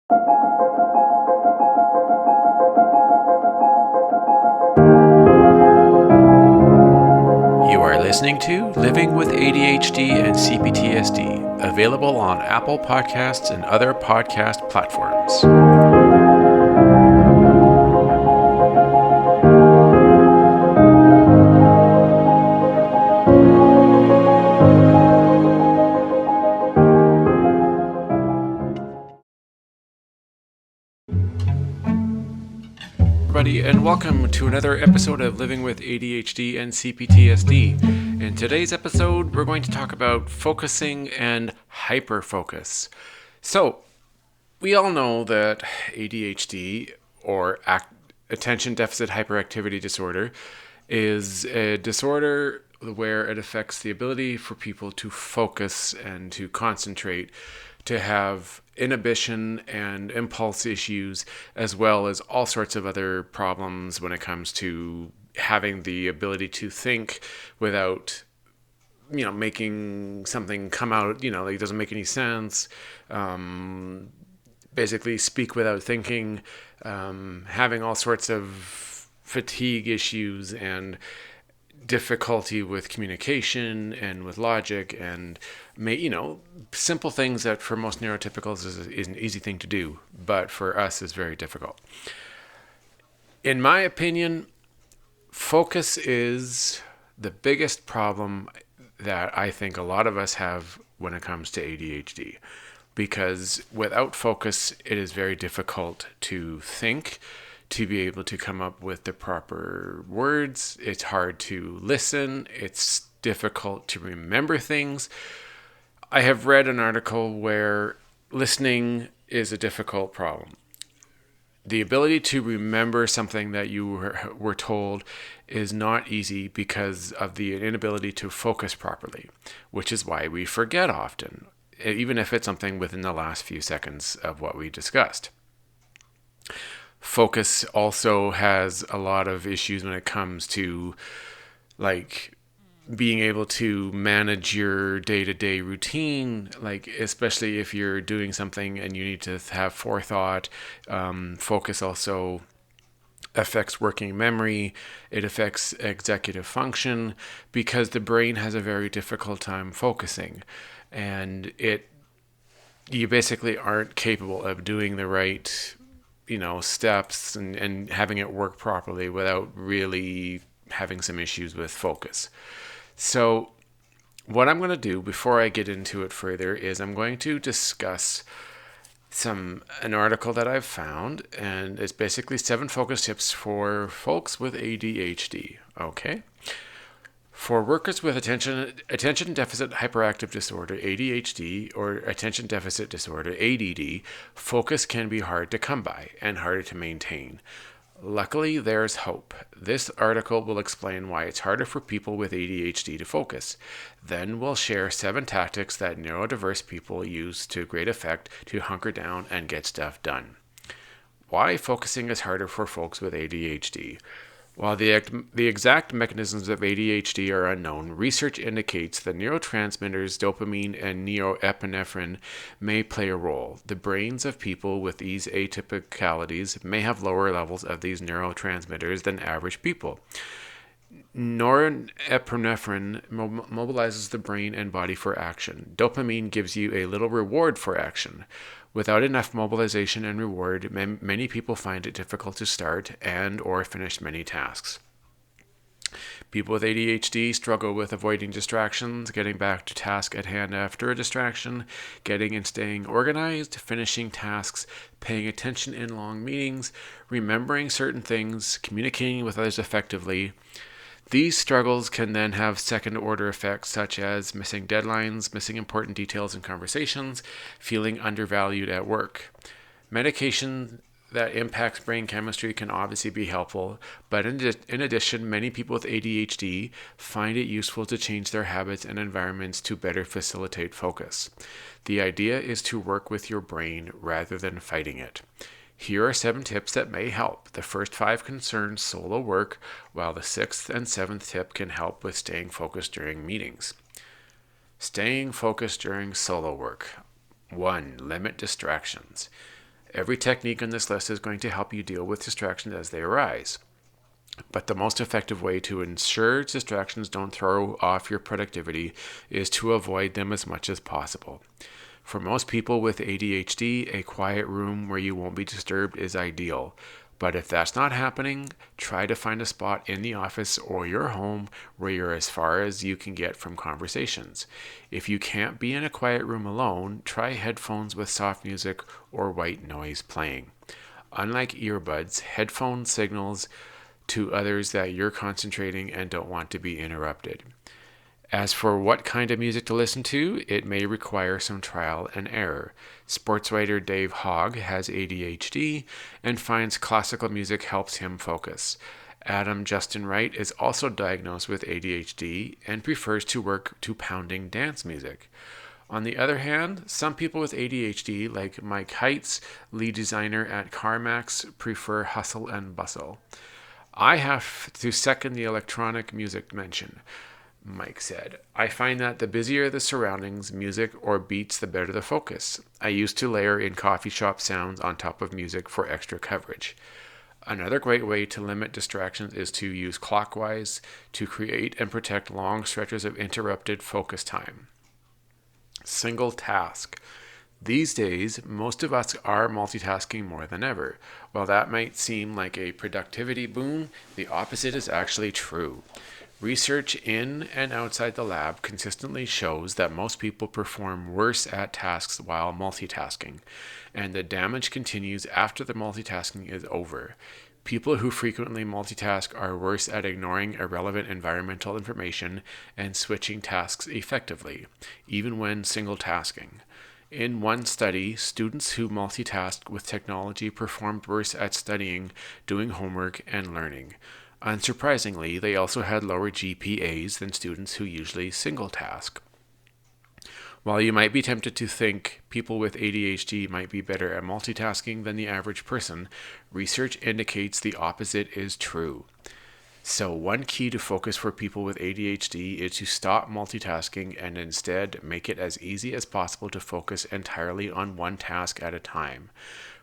You are listening to Living with ADHD and CPTSD, available on Apple Podcasts and other podcast platforms. Everybody, and welcome to another episode of Living with ADHD and CPTSD. In today's episode, we're going to talk about focusing and hyperfocus. So, we all know that ADHD, or attention deficit hyperactivity disorder, is a disorder where it affects the ability for people to focus and to concentrate, to have inhibition and impulse issues, as well as all sorts of other problems when it comes to having the ability to think without making something come out, like it doesn't make any sense. Basically speak without thinking, having all sorts of fatigue issues and difficulty with communication and with logic, and simple things that for most neurotypicals is an easy thing to do, but for us is very difficult. In my opinion, focus is the biggest problem that I think a lot of us have when it comes to ADHD, because without focus, it is very difficult to think, to be able to come up with the proper words. It's hard to listen. It's difficult to remember things. I have read an article where listening is a difficult problem. The ability to remember something that you were told is not easy because of the inability to focus properly, which is why we forget often, even if it's something within the last few seconds of what we discussed. Focus also has a lot of issues when it comes to being able to manage your day-to-day routine, especially if you're doing something and you need to have forethought. Focus also affects working memory. It affects executive function because the brain has a very difficult time focusing, and you basically aren't capable of doing the right steps and having it work properly without really having some issues with focus. So what I'm going to do before I get into it further is I'm going to discuss an article that I've found, and it's basically 7 focus tips for folks with ADHD. Okay. For workers with attention deficit hyperactive disorder, ADHD, or attention deficit disorder, ADD, focus can be hard to come by and harder to maintain. Luckily, there's hope. This article will explain why it's harder for people with ADHD to focus. Then we'll share 7 tactics that neurodiverse people use to great effect to hunker down and get stuff done. Why focusing is harder for folks with ADHD. While the exact mechanisms of ADHD are unknown, research indicates the neurotransmitters dopamine and norepinephrine may play a role. The brains of people with these atypicalities may have lower levels of these neurotransmitters than average people. Norepinephrine mobilizes the brain and body for action. Dopamine gives you a little reward for action. Without enough mobilization and reward, many people find it difficult to start and or finish many tasks. People with ADHD struggle with avoiding distractions, getting back to task at hand after a distraction, getting and staying organized, finishing tasks, paying attention in long meetings, remembering certain things, communicating with others effectively. These struggles can then have second-order effects such as missing deadlines, missing important details in conversations, feeling undervalued at work. Medication that impacts brain chemistry can obviously be helpful, but in addition, many people with ADHD find it useful to change their habits and environments to better facilitate focus. The idea is to work with your brain rather than fighting it. Here are 7 tips that may help. The first 5 concern solo work, while the 6th and 7th tip can help with staying focused during meetings. Staying focused during solo work. 1. Limit distractions. Every technique on this list is going to help you deal with distractions as they arise. But the most effective way to ensure distractions don't throw off your productivity is to avoid them as much as possible. For most people with ADHD, a quiet room where you won't be disturbed is ideal. But if that's not happening, try to find a spot in the office or your home where you're as far as you can get from conversations. If you can't be in a quiet room alone, try headphones with soft music or white noise playing. Unlike earbuds, headphones signals to others that you're concentrating and don't want to be interrupted. As for what kind of music to listen to, it may require some trial and error. Sports writer Dave Hogg has ADHD and finds classical music helps him focus. Adam Justin Wright is also diagnosed with ADHD and prefers to work to pounding dance music. On the other hand, some people with ADHD, like Mike Heitz, lead designer at CarMax, prefer hustle and bustle. I have to second the electronic music mention, Mike said. I find that the busier the surroundings, music, or beats, the better the focus. I used to layer in coffee shop sounds on top of music for extra coverage. Another great way to limit distractions is to use clockwise to create and protect long stretches of interrupted focus time. Single task. These days, most of us are multitasking more than ever. While that might seem like a productivity boom, the opposite is actually true. Research in and outside the lab consistently shows that most people perform worse at tasks while multitasking, and the damage continues after the multitasking is over. People who frequently multitask are worse at ignoring irrelevant environmental information and switching tasks effectively, even when single tasking. In one study, students who multitasked with technology performed worse at studying, doing homework, and learning. Unsurprisingly, they also had lower GPAs than students who usually single task. While you might be tempted to think people with ADHD might be better at multitasking than the average person, research indicates the opposite is true. So one key to focus for people with ADHD is to stop multitasking and instead make it as easy as possible to focus entirely on one task at a time.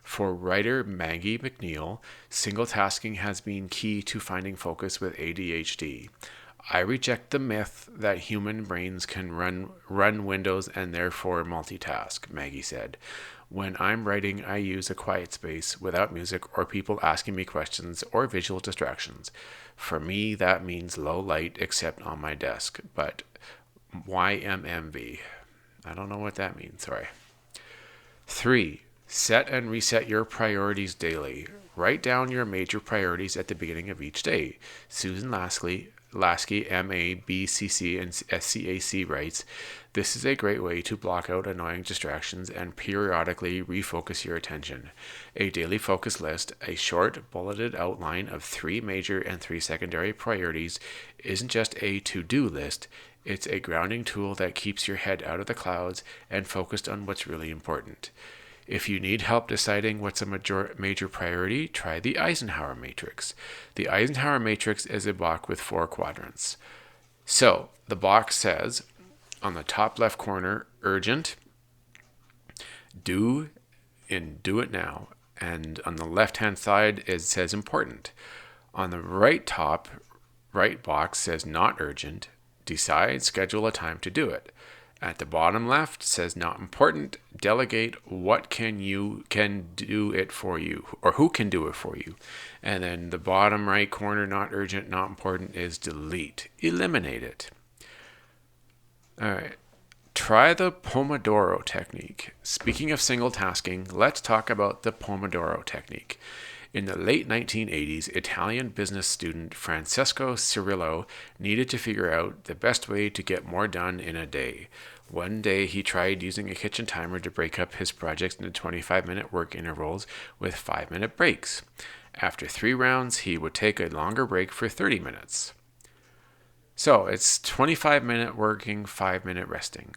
For writer Maggie McNeil, single tasking has been key to finding focus with ADHD. I reject the myth that human brains can run windows and therefore multitask, Maggie said. When I'm writing, I use a quiet space without music or people asking me questions or visual distractions. For me, that means low light except on my desk, but YMMV. I don't know what that means, sorry. 3. Set and reset your priorities daily. Write down your major priorities at the beginning of each day. Susan Lasky, MA, BCC, and SCAC writes, this is a great way to block out annoying distractions and periodically refocus your attention. A daily focus list, a short, bulleted outline of 3 major and 3 secondary priorities, isn't just a to-do list, it's a grounding tool that keeps your head out of the clouds and focused on what's really important. If you need help deciding what's a major priority, try the Eisenhower Matrix. The Eisenhower Matrix is a block with 4 quadrants. So, the box says, on the top left corner, urgent, do it now. And on the left-hand side, it says important. On the right box says not urgent, decide, schedule a time to do it. At the bottom left says not important, delegate what can do it for you, or who can do it for you. And then the bottom right corner, not urgent, not important, is delete. Eliminate it. All right. Try the Pomodoro technique. Speaking of single tasking, let's talk about the Pomodoro technique. In the late 1980s, Italian business student Francesco Cirillo needed to figure out the best way to get more done in a day. One day, he tried using a kitchen timer to break up his projects into 25-minute work intervals with 5-minute breaks. After 3 rounds, he would take a longer break for 30 minutes. So, it's 25-minute working, 5-minute resting.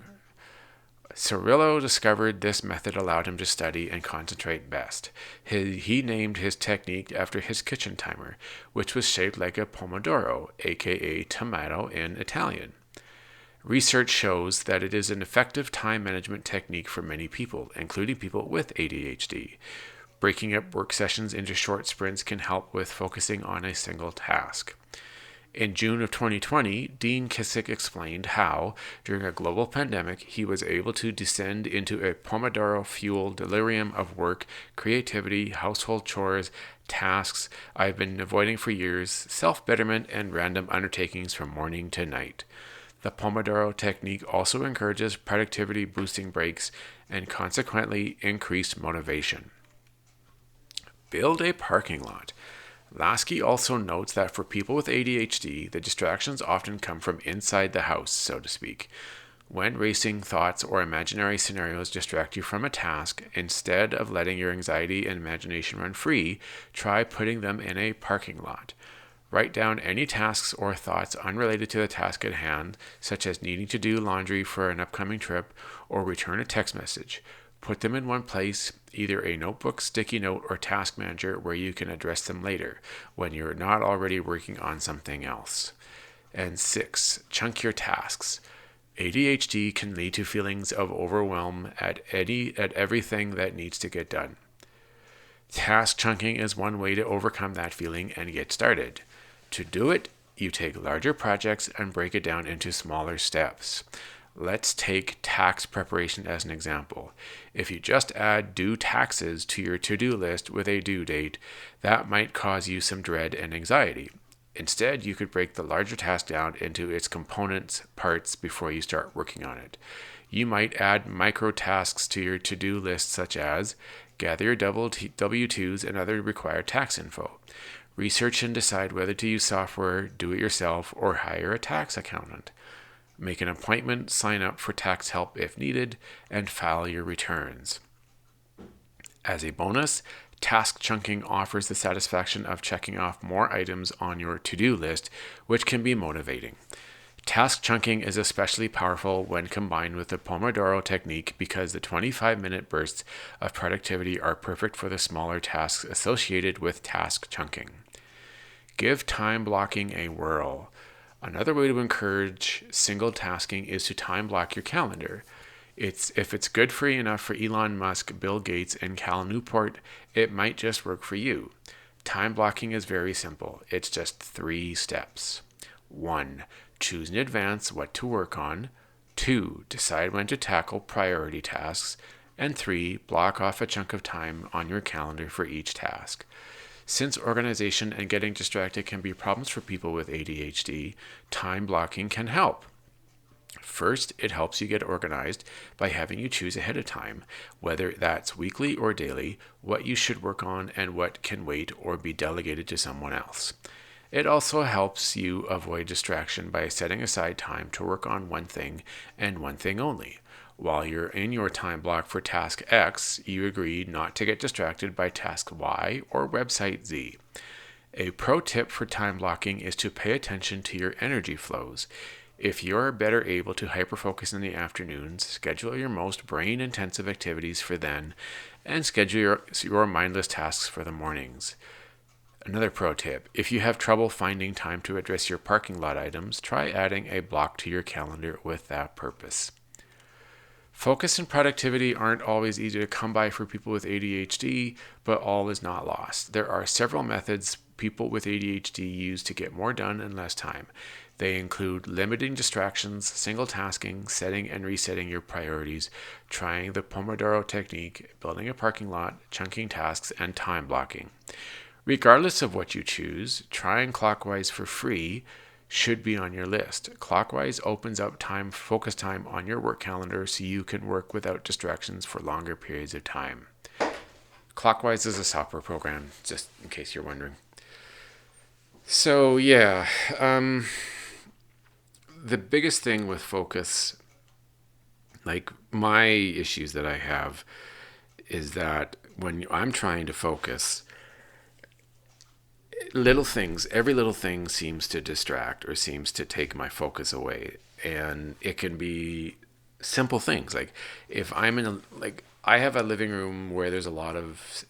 Cirillo discovered this method allowed him to study and concentrate best. He named his technique after his kitchen timer, which was shaped like a pomodoro, aka tomato in Italian. Research shows that it is an effective time management technique for many people, including people with ADHD. Breaking up work sessions into short sprints can help with focusing on a single task. In June of 2020, Dean Kissick explained how, during a global pandemic, he was able to descend into a Pomodoro-fueled delirium of work, creativity, household chores, tasks I've been avoiding for years, self-betterment, and random undertakings from morning to night. The Pomodoro technique also encourages productivity-boosting breaks and consequently increased motivation. Build a parking lot. Lasky also notes that for people with ADHD, the distractions often come from inside the house, so to speak. When racing thoughts or imaginary scenarios distract you from a task, instead of letting your anxiety and imagination run free, try putting them in a parking lot. Write down any tasks or thoughts unrelated to the task at hand, such as needing to do laundry for an upcoming trip or return a text message. Put them in one place, either a notebook, sticky note, or task manager where you can address them later when you're not already working on something else. And 6, chunk your tasks. ADHD can lead to feelings of overwhelm at everything that needs to get done. Task chunking is one way to overcome that feeling and get started. To do it, you take larger projects and break it down into smaller steps. Let's take tax preparation as an example. If you just add due taxes to your to-do list with a due date, that might cause you some dread and anxiety. Instead, you could break the larger task down into its components, parts, before you start working on it. You might add micro tasks to your to-do list, such as gather your W-2s and other required tax info. Research and decide whether to use software, do it yourself, or hire a tax accountant. Make an appointment, sign up for tax help if needed, and file your returns. As a bonus, task chunking offers the satisfaction of checking off more items on your to-do list, which can be motivating. Task chunking is especially powerful when combined with the Pomodoro technique because the 25-minute bursts of productivity are perfect for the smaller tasks associated with task chunking. Give time blocking a whirl. Another way to encourage single tasking is to time block your calendar. If it's good for you enough for Elon Musk, Bill Gates, and Cal Newport, it might just work for you. Time blocking is very simple. It's just 3 steps. 1. Choose in advance what to work on. 2. Decide when to tackle priority tasks. And 3. Block off a chunk of time on your calendar for each task. Since organization and getting distracted can be problems for people with ADHD, time blocking can help. First, it helps you get organized by having you choose ahead of time, whether that's weekly or daily, what you should work on and what can wait or be delegated to someone else. It also helps you avoid distraction by setting aside time to work on one thing and one thing only. While you're in your time block for task X, you agree not to get distracted by task Y or website Z. A pro tip for time blocking is to pay attention to your energy flows. If you're better able to hyperfocus in the afternoons, schedule your most brain-intensive activities for then, and schedule your mindless tasks for the mornings. Another pro tip, if you have trouble finding time to address your parking lot items, try adding a block to your calendar with that purpose. Focus and productivity aren't always easy to come by for people with ADHD, but all is not lost. There are several methods people with ADHD use to get more done in less time. They include limiting distractions, single tasking, setting and resetting your priorities, trying the Pomodoro technique, building a parking lot, chunking tasks, and time blocking. Regardless of what you choose, trying clockwise for free should be on your list. Clockwise opens up focus time on your work calendar so you can work without distractions for longer periods of time. Clockwise is a software program, just in case you're wondering. So yeah, the biggest thing with focus, like my issues that I have, is that when I'm trying to focus, every little thing seems to distract or seems to take my focus away. And it can be simple things. Like if I'm I have a living room where there's a lot of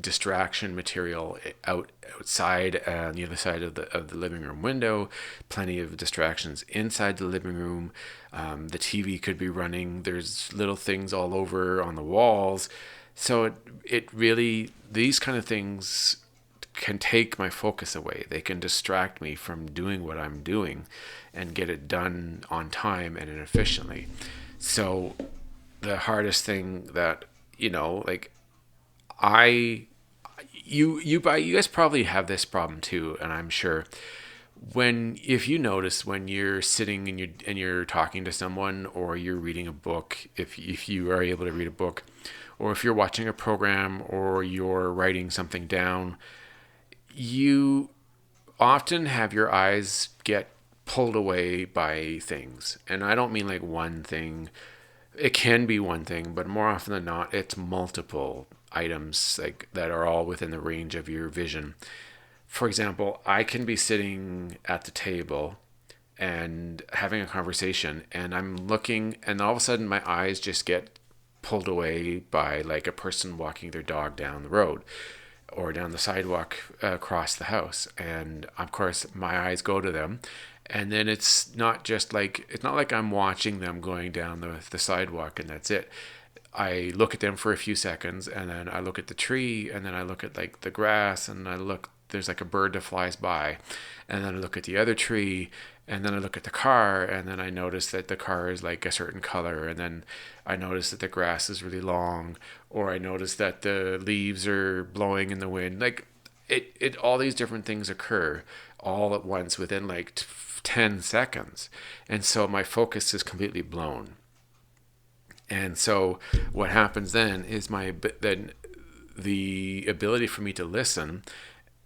distraction material outside on the other side of the living room window, plenty of distractions inside the living room. The TV could be running. There's little things all over on the walls. So it really, these kind of things can take my focus away. They can distract me from doing what I'm doing and get it done on time and efficiently. So the hardest thing that, like I you guys probably have this problem too, and I'm sure if you notice when you're sitting and you're talking to someone, or you're reading a book, if you are able to read a book, or if you're watching a program, or you're writing something down, you often have your eyes get pulled away by things. And I don't mean like one thing. It can be one thing, but more often than not, it's multiple items like that are all within the range of your vision. For example, I can be sitting at the table and having a conversation, and I'm looking, and all of a sudden my eyes just get pulled away by like a person walking their dog down the road or down the sidewalk across the house. And of course, my eyes go to them. And then it's not like I'm watching them going down the sidewalk and that's it. I look at them for a few seconds, and then I look at the tree, and then I look at like the grass, and there's like a bird that flies by, and then I look at the other tree, and then I look at the car, and then I notice that the car is like a certain color, and then I notice that the grass is really long, or I notice that the leaves are blowing in the wind. Like it all these different things occur all at once within like 10 seconds. And so my focus is completely blown. And so what happens then is the ability for me to listen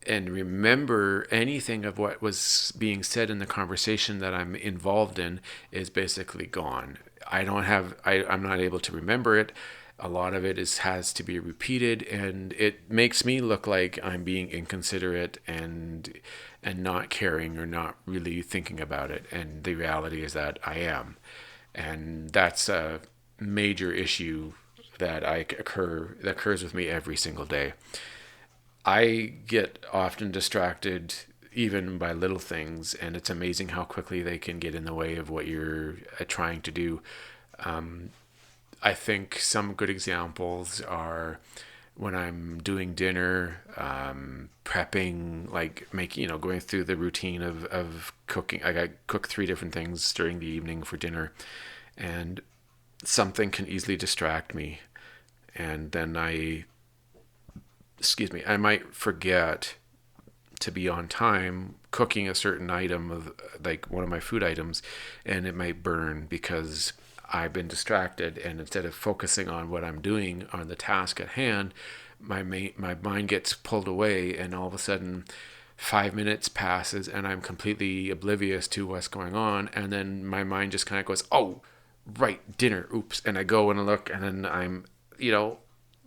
and remember anything of what was being said in the conversation that I'm involved in is basically gone. I'm not able to remember it. A lot of it has to be repeated, and it makes me look like I'm being inconsiderate and not caring or not really thinking about it. And the reality is that I am. And that's a major issue that occurs with me every single day. I get often distracted even by little things, and it's amazing how quickly they can get in the way of what you're trying to do. I think some good examples are when I'm doing dinner, prepping, like going through the routine of cooking. I cook 3 different things during the evening for dinner, and something can easily distract me. And then I might forget to be on time cooking a certain item of like one of my food items, and it might burn because I've been distracted. And instead of focusing on what I'm doing on the task at hand, my mind gets pulled away, and all of a sudden 5 minutes passes and I'm completely oblivious to what's going on. And then my mind just kind of goes, oh, right, dinner, oops. And I go and look, and then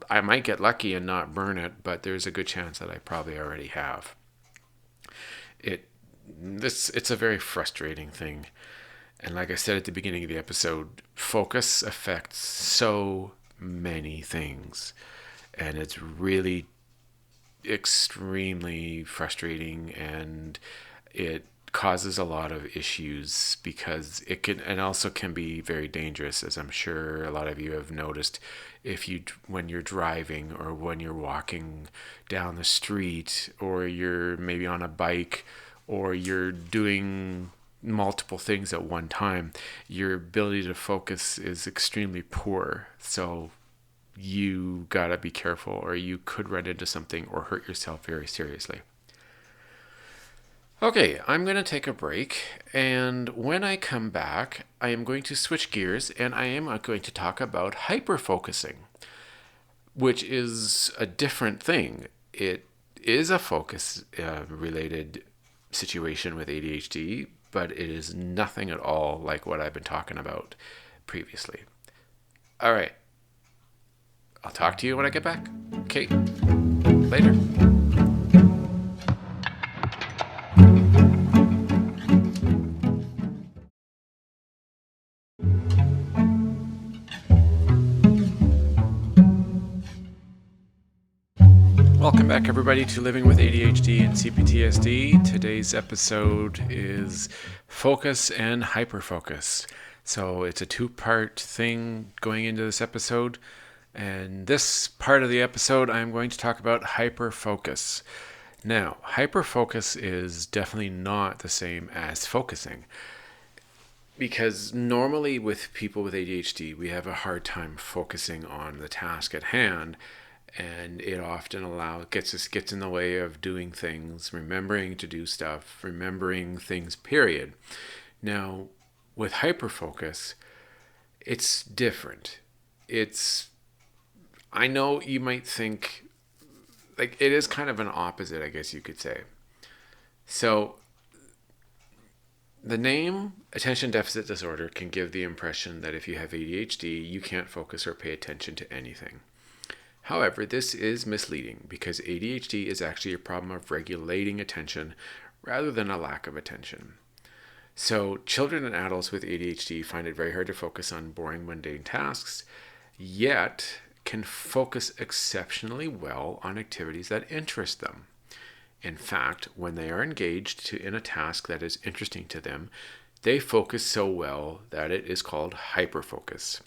I might get lucky and not burn it, but there's a good chance that I probably already have. It's a very frustrating thing. And like I said at the beginning of the episode, focus affects so many things. And it's really extremely frustrating, and it causes a lot of issues because it can, and also can be very dangerous, as I'm sure a lot of you have noticed. When you're driving, or when you're walking down the street, or you're maybe on a bike, or you're doing multiple things at one time, your ability to focus is extremely poor. So you gotta be careful, or you could run into something or hurt yourself very seriously. Okay, I'm going to take a break, and when I come back, I am going to switch gears, and I am going to talk about hyperfocusing, which is a different thing. It is a focus related situation with ADHD, but it is nothing at all like what I've been talking about previously. All right. I'll talk to you when I get back. Okay. Later. Welcome back, everybody, to Living with ADHD and CPTSD. Today's episode is focus and hyperfocus. So it's a 2-part thing going into this episode. And this part of the episode, I'm going to talk about hyperfocus. Now, hyperfocus is definitely not the same as focusing because normally with people with ADHD, we have a hard time focusing on the task at hand, and it often gets in the way of doing things, remembering to do stuff, remembering things, period. Now, with hyperfocus, it's different. It's I know you might think like it is kind of an opposite, I guess you could say. So, the name attention deficit disorder can give the impression that if you have ADHD, you can't focus or pay attention to anything. However, this is misleading because ADHD is actually a problem of regulating attention rather than a lack of attention. So, children and adults with ADHD find it very hard to focus on boring, mundane tasks, yet can focus exceptionally well on activities that interest them. In fact, when they are engaged in a task that is interesting to them, they focus so well that it is called hyperfocus.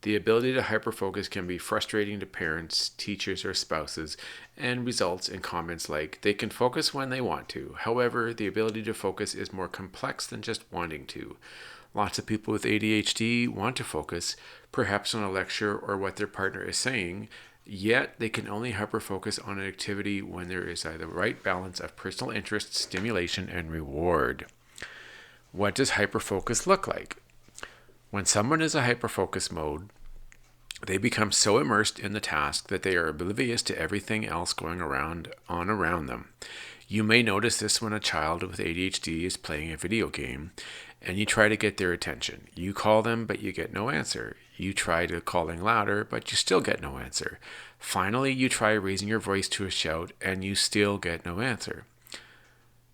The ability to hyperfocus can be frustrating to parents, teachers, or spouses and results in comments like, they can focus when they want to. However, the ability to focus is more complex than just wanting to. Lots of people with ADHD want to focus, perhaps on a lecture or what their partner is saying, yet they can only hyperfocus on an activity when there is the right balance of personal interest, stimulation, and reward. What does hyperfocus look like? When someone is in hyperfocus mode, they become so immersed in the task that they are oblivious to everything else going around them. You may notice this when a child with ADHD is playing a video game and you try to get their attention. You call them, but you get no answer. You try to calling louder, but you still get no answer. Finally, you try raising your voice to a shout and you still get no answer.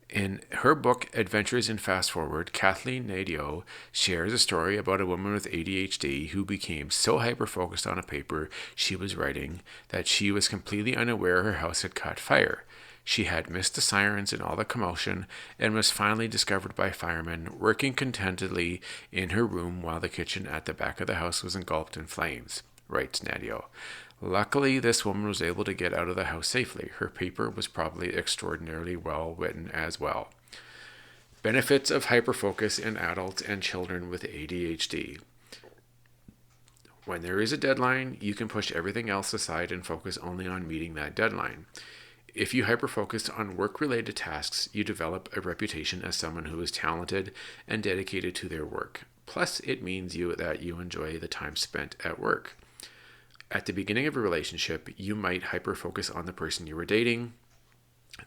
In her book, Adventures in Fast Forward, Kathleen Nadeau shares a story about a woman with ADHD who became so hyper-focused on a paper she was writing that she was completely unaware her house had caught fire. She had missed the sirens and all the commotion and was finally discovered by firemen working contentedly in her room while the kitchen at the back of the house was engulfed in flames, writes Nadeau. Luckily, this woman was able to get out of the house safely. Her paper was probably extraordinarily well written as well. Benefits of hyperfocus in adults and children with ADHD. When there is a deadline, you can push everything else aside and focus only on meeting that deadline. If you hyperfocus on work-related tasks, you develop a reputation as someone who is talented and dedicated to their work. Plus, it means that you enjoy the time spent at work. At the beginning of a relationship, you might hyperfocus on the person you were dating.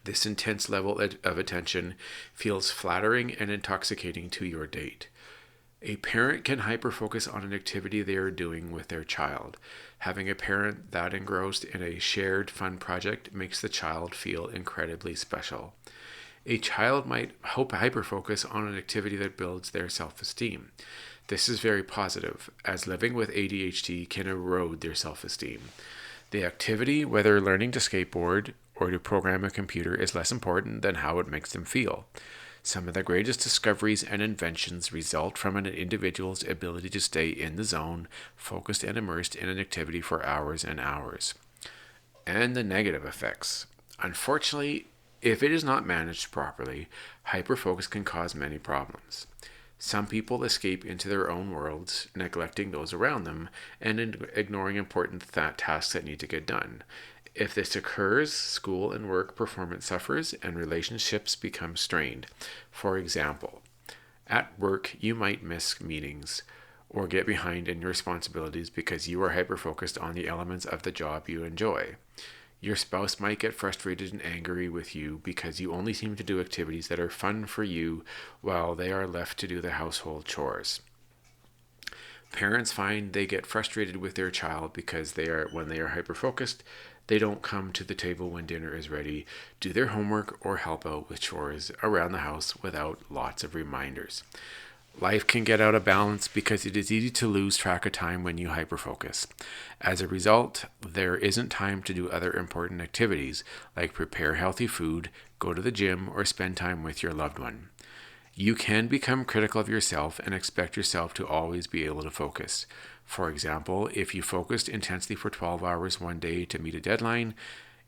This intense level of attention feels flattering and intoxicating to your date. A parent can hyperfocus on an activity they are doing with their child. Having a parent that engrossed in a shared fun project makes the child feel incredibly special. A child might hyperfocus on an activity that builds their self-esteem. This is very positive, as living with ADHD can erode their self-esteem. The activity, whether learning to skateboard or to program a computer, is less important than how it makes them feel. Some of the greatest discoveries and inventions result from an individual's ability to stay in the zone, focused and immersed in an activity for hours and hours. And the negative effects. Unfortunately, if it is not managed properly, hyperfocus can cause many problems. Some people escape into their own worlds, neglecting those around them and ignoring important tasks that need to get done. If this occurs, school and work performance suffers and relationships become strained. For example, at work, you might miss meetings or get behind in your responsibilities because you are hyper-focused on the elements of the job you enjoy. Your spouse might get frustrated and angry with you because you only seem to do activities that are fun for you while they are left to do the household chores. Parents find they get frustrated with their child because when they are hyper-focused, they don't come to the table when dinner is ready, do their homework, or help out with chores around the house without lots of reminders. Life can get out of balance because it is easy to lose track of time when you hyperfocus. As a result, there isn't time to do other important activities like prepare healthy food, go to the gym, or spend time with your loved one. You can become critical of yourself and expect yourself to always be able to focus. For example, if you focused intensely for 12 hours one day to meet a deadline,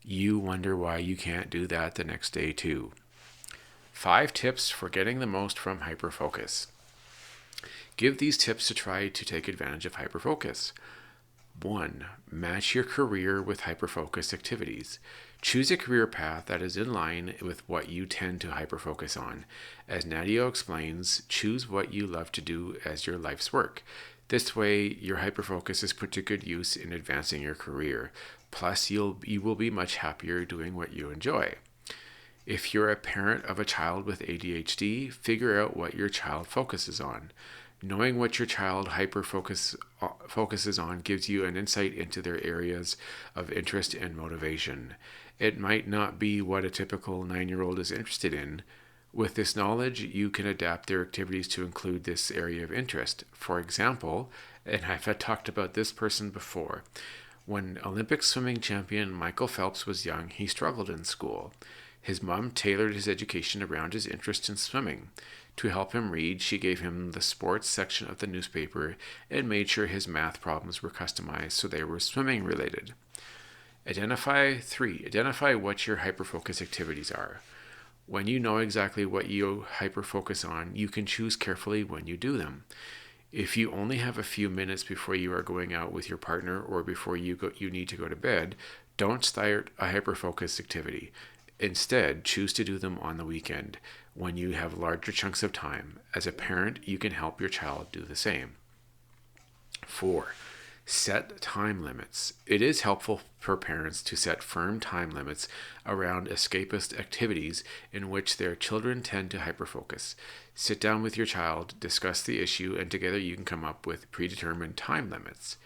you wonder why you can't do that the next day too. 5 tips for getting the most from hyperfocus. Give these tips to try to take advantage of hyperfocus. 1. Match your career with hyperfocus activities. Choose a career path that is in line with what you tend to hyperfocus on. As Nadia explains, choose what you love to do as your life's work. This way, your hyperfocus is put to good use in advancing your career. Plus, you will be much happier doing what you enjoy. If you're a parent of a child with ADHD, figure out what your child focuses on. Knowing what your child focuses on gives you an insight into their areas of interest and motivation. It might not be what a typical 9-year-old is interested in. With this knowledge, you can adapt their activities to include this area of interest. For example, and I've talked about this person before, when Olympic swimming champion Michael Phelps was young, he struggled in school. His mom tailored his education around his interest in swimming. To help him read, she gave him the sports section of the newspaper and made sure his math problems were customized so they were swimming related. 3. Identify what your hyperfocus activities are. When you know exactly what you hyperfocus on, you can choose carefully when you do them. If you only have a few minutes before you are going out with your partner or before you need to go to bed, don't start a hyperfocus activity. Instead, choose to do them on the weekend when you have larger chunks of time. As a parent, you can help your child do the same. 4. Set time limits. It is helpful for parents to set firm time limits around escapist activities in which their children tend to hyperfocus. Sit down with your child, discuss the issue, and together you can come up with predetermined time limits.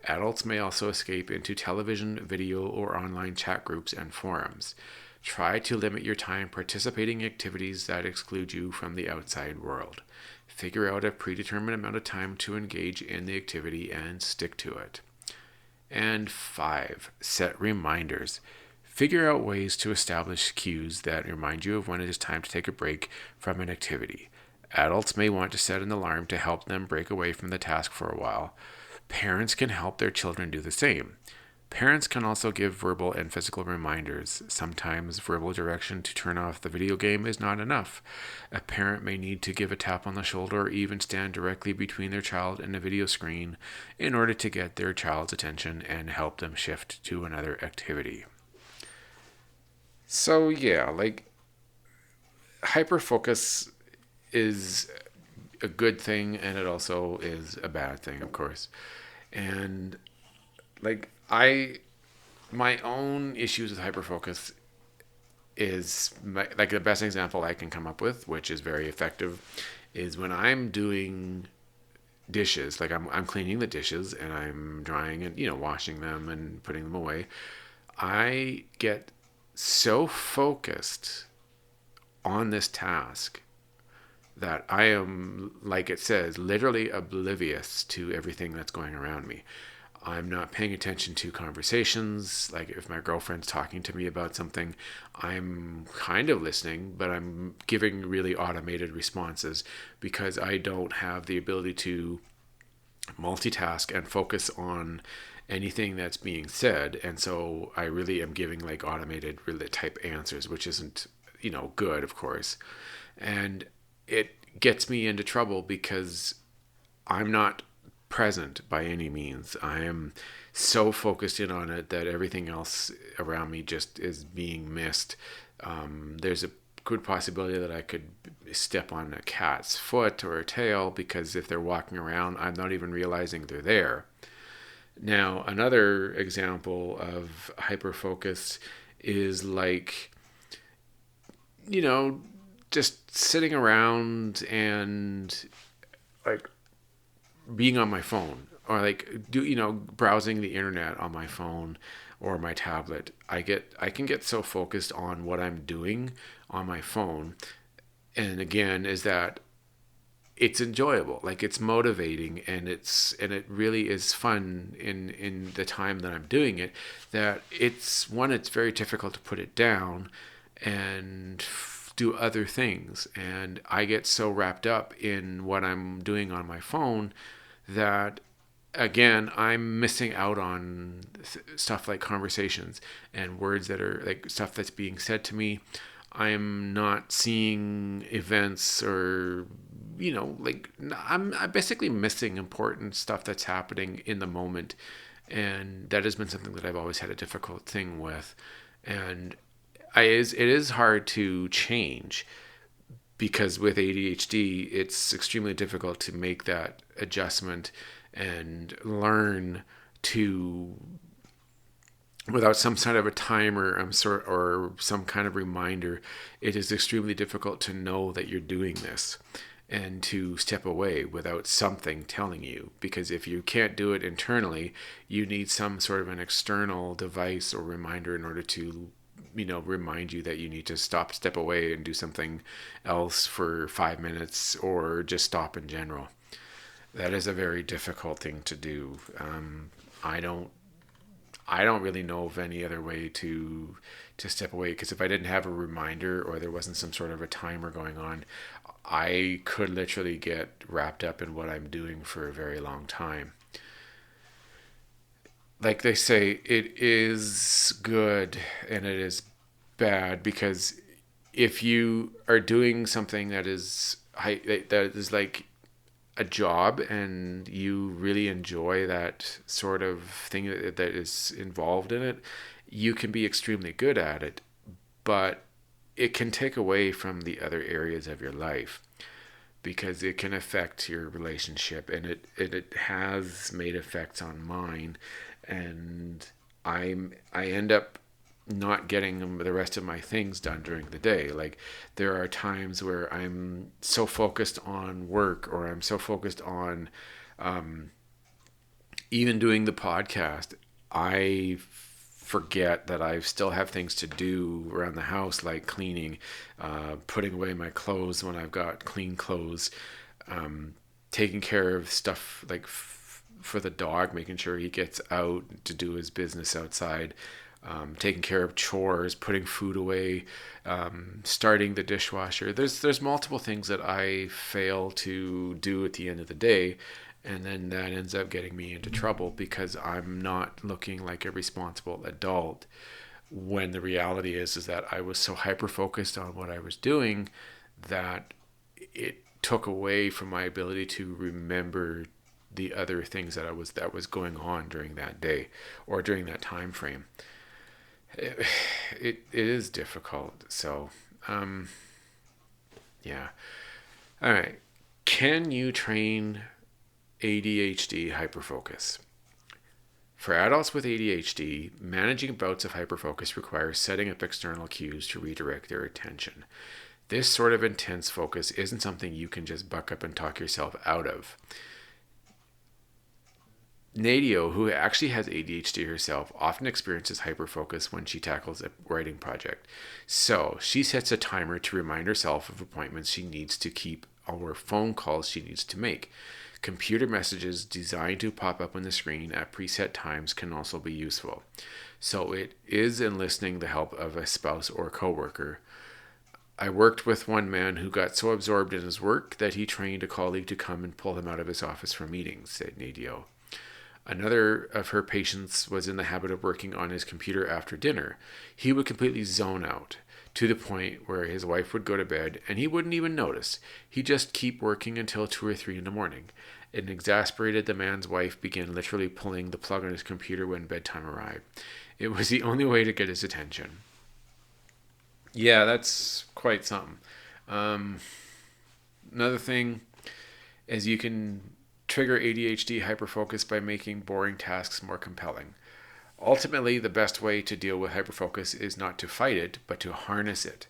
Adults may also escape into television, video, or online chat groups and forums. Try to limit your time participating in activities that exclude you from the outside world. Figure out a predetermined amount of time to engage in the activity and stick to it. And 5. Set reminders. Figure out ways to establish cues that remind you of when it is time to take a break from an activity. Adults may want to set an alarm to help them break away from the task for a while. Parents can help their children do the same. Parents can also give verbal and physical reminders. Sometimes verbal direction to turn off the video game is not enough. A parent may need to give a tap on the shoulder or even stand directly between their child and the video screen in order to get their child's attention and help them shift to another activity. So yeah, hyperfocus is a good thing and it also is a bad thing, of course. And my own issues with hyperfocus is the best example I can come up with, which is very effective, is when I'm doing dishes. I'm cleaning the dishes and I'm drying and washing them and putting them away. I get so focused on this task that I am, like it says, literally oblivious to everything that's going around me. I'm not paying attention to conversations. Like if my girlfriend's talking to me about something, I'm kind of listening, but I'm giving really automated responses because I don't have the ability to multitask and focus on anything that's being said. And so I really am giving automated really type answers, which isn't, good, of course. And it gets me into trouble because I'm not present by any means. I am so focused in on it that everything else around me just is being missed. There's a good possibility that I could step on a cat's foot or a tail because if they're walking around, I'm not even realizing they're there. Now, another example of hyperfocus is just sitting around and being on my phone or browsing the internet on my phone or my tablet. I can get so focused on what I'm doing on my phone, and again is that it's enjoyable, it's motivating, and it really is fun in the time that I'm doing it, that it's very difficult to put it down, and do other things. And I get so wrapped up in what I'm doing on my phone that, again, I'm missing out on stuff like conversations and words that are like stuff that's being said to me. I'm not seeing events or, like I'm basically missing important stuff that's happening in the moment. And that has been something that I've always had a difficult thing with. And it is hard to change because with ADHD, it's extremely difficult to make that adjustment and learn to, without some sort of a timer or some kind of reminder, it is extremely difficult to know that you're doing this and to step away without something telling you. Because if you can't do it internally, you need some sort of an external device or reminder in order to remind you that you need to step away and do something else for 5 minutes, or just stop in general. That is a very difficult thing to do. I don't really know of any other way to step away, because if I didn't have a reminder or there wasn't some sort of a timer going on, I could literally get wrapped up in what I'm doing for a very long time. Like they say, it is good and it is bad, because if you are doing something that is like a job and you really enjoy that sort of thing that is involved in it, you can be extremely good at it, but it can take away from the other areas of your life, because it can affect your relationship, and it has made effects on mine. And I end up not getting the rest of my things done during the day. Like, there are times where I'm so focused on work, or I'm so focused on even doing the podcast, I forget that I still have things to do around the house, like cleaning, putting away my clothes when I've got clean clothes, taking care of stuff like for the dog, making sure he gets out to do his business outside, taking care of chores, putting food away, starting the dishwasher. There's multiple things that I fail to do at the end of the day, and then that ends up getting me into trouble because I'm not looking like a responsible adult, when the reality is that I was so hyper focused on what I was doing that it took away from my ability to remember the other things that was going on during that day or during that time frame. It is difficult. So yeah. All right. Can you train ADHD hyperfocus? For adults with ADHD, managing bouts of hyperfocus requires setting up external cues to redirect their attention. This sort of intense focus isn't something you can just buck up and talk yourself out of. Nadio, who actually has ADHD herself, often experiences hyperfocus when she tackles a writing project. So she sets a timer to remind herself of appointments she needs to keep or phone calls she needs to make. Computer messages designed to pop up on the screen at preset times can also be useful. So it is enlisting the help of a spouse or coworker. I worked with one man who got so absorbed in his work that he trained a colleague to come and pull him out of his office for meetings, said Nadio. Another of her patients was in the habit of working on his computer after dinner. He would completely zone out, to the point where his wife would go to bed and he wouldn't even notice. He'd just keep working until 2 or 3 in the morning. It exasperated the man's wife began literally pulling the plug on his computer when bedtime arrived. It was the only way to get his attention. Yeah, that's quite something. Another thing is you can trigger ADHD hyperfocus by making boring tasks more compelling. Ultimately, the best way to deal with hyperfocus is not to fight it, but to harness it.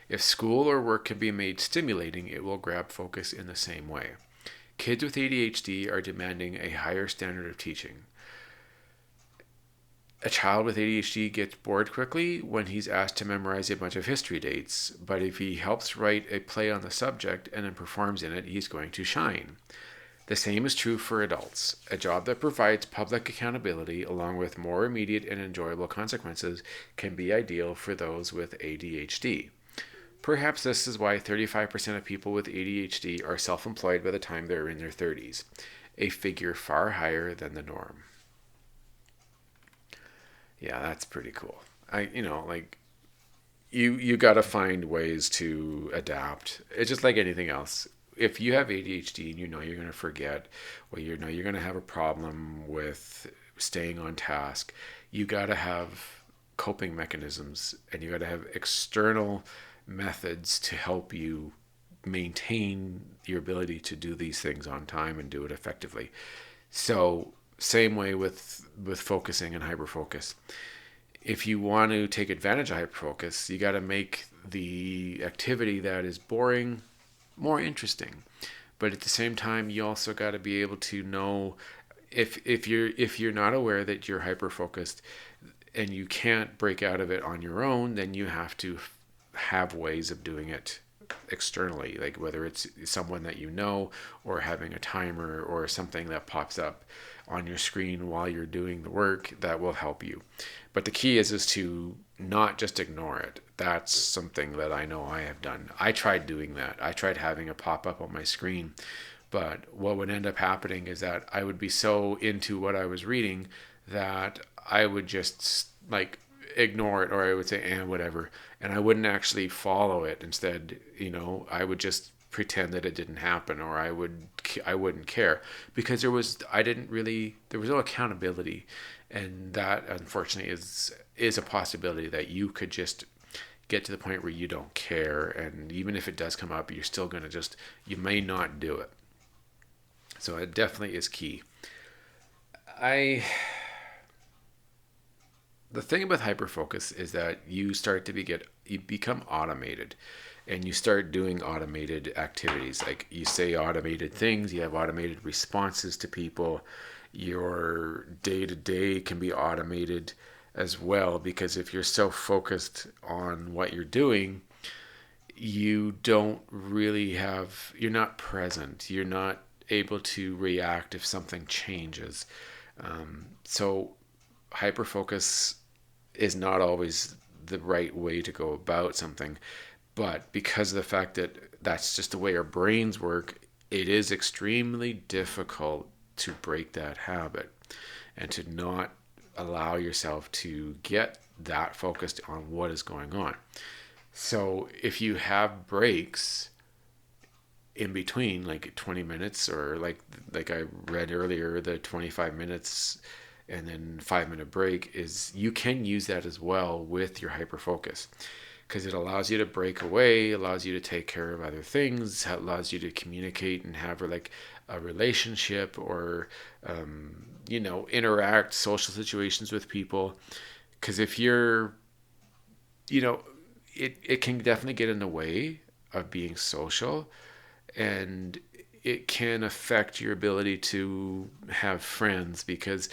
If school or work can be made stimulating, it will grab focus in the same way. Kids with ADHD are demanding a higher standard of teaching. A child with ADHD gets bored quickly when he's asked to memorize a bunch of history dates, but if he helps write a play on the subject and then performs in it, he's going to shine. The same is true for adults. A job that provides public accountability along with more immediate and enjoyable consequences can be ideal for those with ADHD. Perhaps this is why 35% of people with ADHD are self-employed by the time they're in their 30s, a figure far higher than the norm. Yeah, that's pretty cool. Like you got to find ways to adapt. It's just like anything else. If you have ADHD and you know you're going to forget, or you know you're going to have a problem with staying on task, you got to have coping mechanisms, and you got to have external methods to help you maintain your ability to do these things on time and do it effectively. So same way with focusing and hyperfocus. If you want to take advantage of hyperfocus, you got to make the activity that is boring more interesting. But at the same time, you also got to be able to know if you're not aware that you're hyper focused and you can't break out of it on your own, then you have to have ways of doing it externally, like whether it's someone that you know, or having a timer or something that pops up on your screen while you're doing the work that will help you. But the key is to not just ignore it. That's something that I know I have done. I tried doing that. I tried having a pop up on my screen, but what would end up happening is that I would be so into what I was reading that I would just like ignore it, or I would say whatever, and I wouldn't actually follow it. Instead, I would just pretend that it didn't happen, or I wouldn't care, because there was no accountability. And that unfortunately is a possibility, that you could just get to the point where you don't care, and even if it does come up, you're still going to you may not do it. So it definitely is key. I The thing about hyperfocus is that you become automated, and you start doing automated activities. Like, you say automated things, you have automated responses to people. Your day to day can be automated as well, because if you're so focused on what you're doing, you're not present. You're not able to react if something changes. So hyperfocus is not always the right way to go about something, but because of the fact that that's just the way our brains work, it is extremely difficult to break that habit and to not allow yourself to get that focused on what is going on. So if you have breaks in between, like 20 minutes, or like I read earlier, the 25 minutes and then 5-minute break, is you can use that as well with your hyperfocus, because it allows you to break away, allows you to take care of other things, allows you to communicate and have like a relationship, or interact social situations with people. Because if you're it can definitely get in the way of being social, and it can affect your ability to have friends, because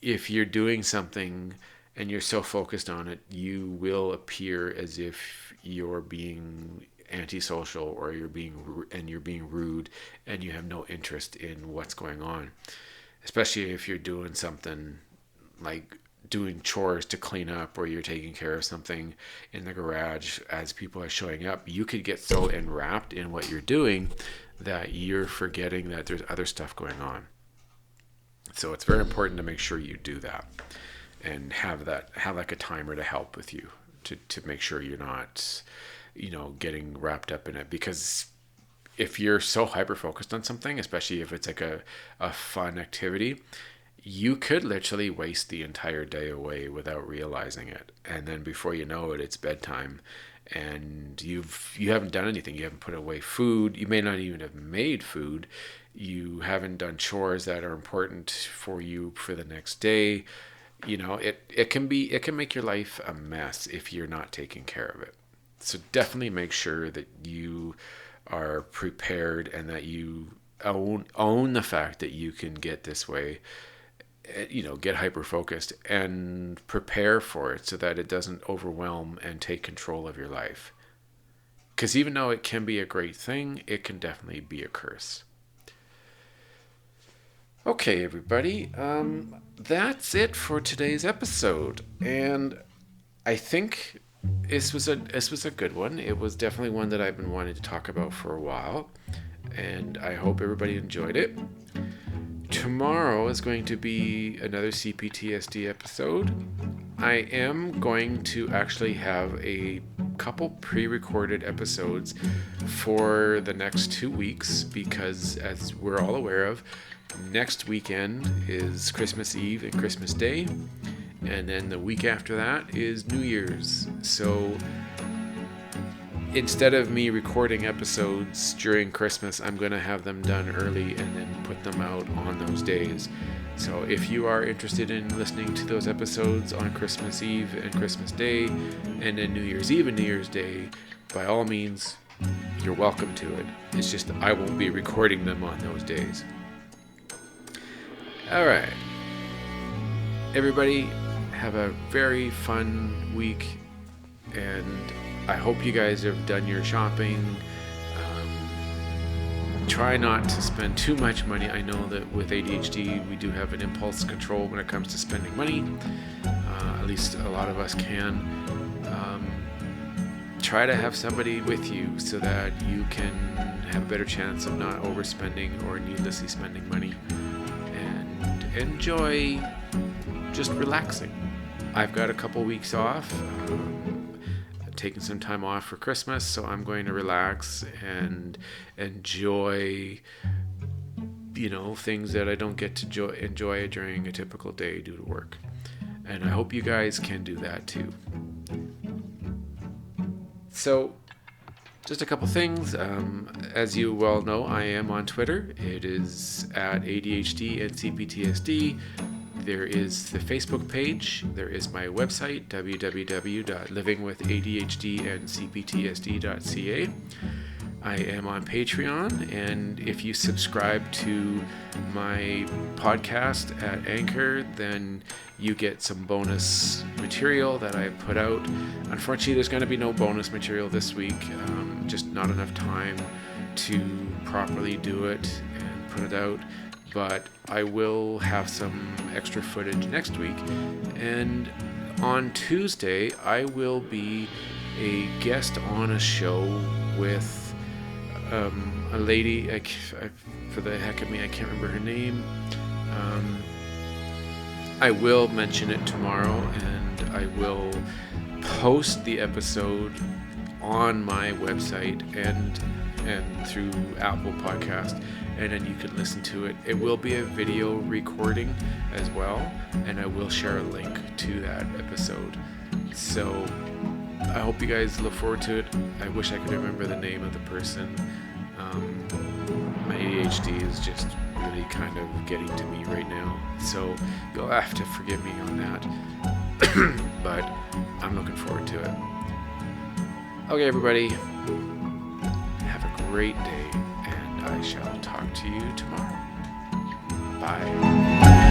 if you're doing something and you're so focused on it, you will appear as if you're being antisocial, or you're being rude, and you have no interest in what's going on. Especially if you're doing something like doing chores to clean up, or you're taking care of something in the garage as people are showing up, you could get so enwrapped in what you're doing that you're forgetting that there's other stuff going on. So it's very important to make sure you do that, and have like a timer to help with you to make sure you're not getting wrapped up in it. Because if you're so hyper focused on something, especially if it's like a fun activity, you could literally waste the entire day away without realizing it. And then before you know it, it's bedtime, and you haven't done anything. You haven't put away food. You may not even have made food. You haven't done chores that are important for you for the next day. It can make your life a mess if you're not taking care of it. So definitely make sure that you are prepared, and that you own the fact that you can get this way, get hyper focused, and prepare for it so that it doesn't overwhelm and take control of your life. Because even though it can be a great thing, it can definitely be a curse. Okay, everybody, that's it for today's episode. And I think this was a good one. It was definitely one that I've been wanting to talk about for a while, and I hope everybody enjoyed it. Tomorrow is going to be another CPTSD episode. I am going to actually have a couple pre-recorded episodes for the next 2 weeks because, as we're all aware of, next weekend is Christmas Eve and Christmas Day, and then the week after that is New Year's. So instead of me recording episodes during Christmas, I'm going to have them done early and then put them out on those days. So if you are interested in listening to those episodes on Christmas Eve and Christmas Day, and then New Year's Eve and New Year's Day, by all means, you're welcome to it. It's just I won't be recording them on those days. All right. Everybody, have a very fun week, and I hope you guys have done your shopping. Try not to spend too much money. I know that with ADHD, we do have an impulse control when it comes to spending money. At least a lot of us can. Try to have somebody with you so that you can have a better chance of not overspending or needlessly spending money. And enjoy just relaxing. I've got a couple weeks off. Taking some time off for Christmas, so I'm going to relax and enjoy, things that I don't get to enjoy during a typical day due to work. And I hope you guys can do that too. So, just a couple things. As you well know, I am on Twitter. It is at ADHD and CPTSD. There is the Facebook page. There is my website, www.livingwithadhdandcptsd.ca. I am on Patreon, and if you subscribe to my podcast at Anchor, then you get some bonus material that I put out. Unfortunately, there's going to be no bonus material this week, just not enough time to properly do it and put it out. But I will have some extra footage next week. And on Tuesday, I will be a guest on a show with a lady, for the heck of me, I can't remember her name. I will mention it tomorrow, and I will post the episode on my website and through Apple Podcast, and then you can listen to it. It will be a video recording as well, and I will share a link to that episode. So I hope you guys look forward to it. I wish I could remember the name of the person. My ADHD is just really kind of getting to me right now, so you'll have to forgive me on that. But I'm looking forward to it. Okay, everybody, have a great day, and I shall talk to you tomorrow. Bye.